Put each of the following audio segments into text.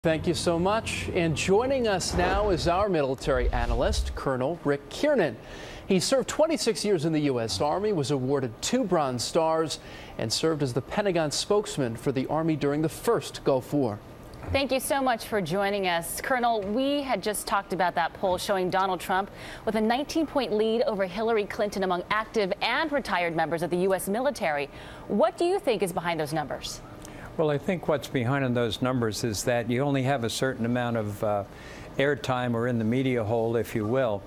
Thank you so much. And joining us now is our military analyst, Colonel Rick Kiernan. He served 26 years in the U.S. Army, was awarded 2 Bronze Stars, and served as the Pentagon spokesman for the Army during the first Gulf War. Thank you so much for joining us. Colonel, we had just talked about that poll showing Donald Trump with a 19-point lead over Hillary Clinton among active and retired members of the U.S. military. What do you think is behind those numbers? Well, I think what's behind those numbers is that you only have a certain amount of airtime or in the media hole, if you will.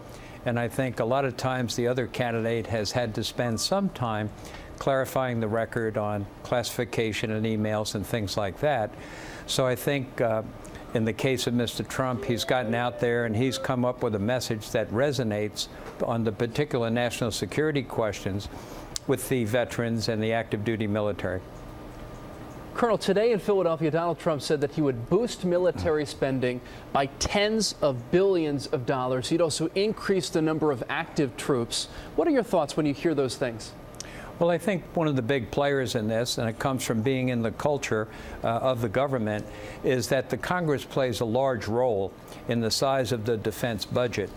And I think a lot of times the other candidate has had to spend some time clarifying the record on classification and emails and things like that. So I think in the case of Mr. Trump, he's gotten out there and he's come up with a message that resonates on the particular national security questions with the veterans and the active duty military. Colonel, today in Philadelphia, Donald Trump said that he would boost military spending by tens of billions of dollars. He'd also increase the number of active troops. What are your thoughts when you hear those things? Well, I think one of the big players in this, and it comes from being in the culture of the government, is that the Congress plays a large role in the size of the defense budget.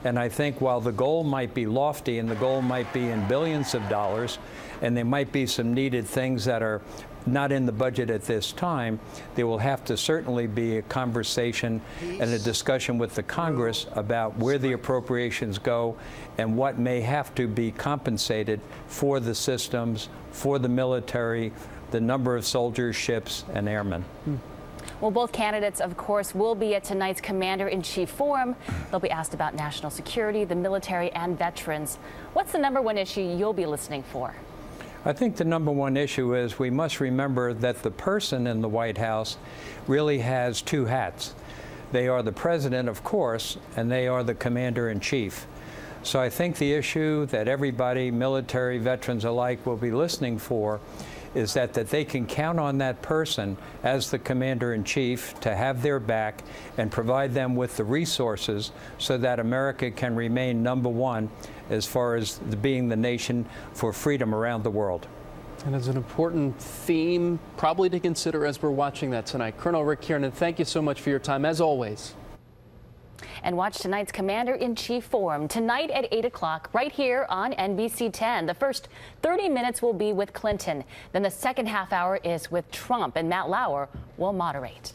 And I think while the goal might be lofty and the goal might be in billions of dollars, and there might be some needed things that are not in the budget at this time, there will have to certainly be a conversation and a discussion with the Congress about where the appropriations go and what may have to be compensated for the systems, for the military, the number of soldiers, ships, and airmen. Well, both candidates, of course, will be at tonight's Commander-in-Chief Forum. They'll be asked about national security, the military, and veterans. What's the #1 issue you'll be listening for? I think the #1 issue is we must remember that the person in the White House really has 2 hats. They are the president, of course, and they are the commander-in-chief. So I think the issue that everybody, military, veterans alike, will be listening for is that they can count on that person as the commander-in-chief to have their back and provide them with the resources so that America can remain #1 as far as being the nation for freedom around the world. And it's an important theme probably to consider as we're watching that tonight. Colonel Rick Kiernan, thank you so much for your time, as always. And watch tonight's Commander-in-Chief Forum tonight at 8 o'clock right here on NBC 10. The first 30 minutes will be with Clinton. Then the second half hour is with Trump, and Matt Lauer will moderate.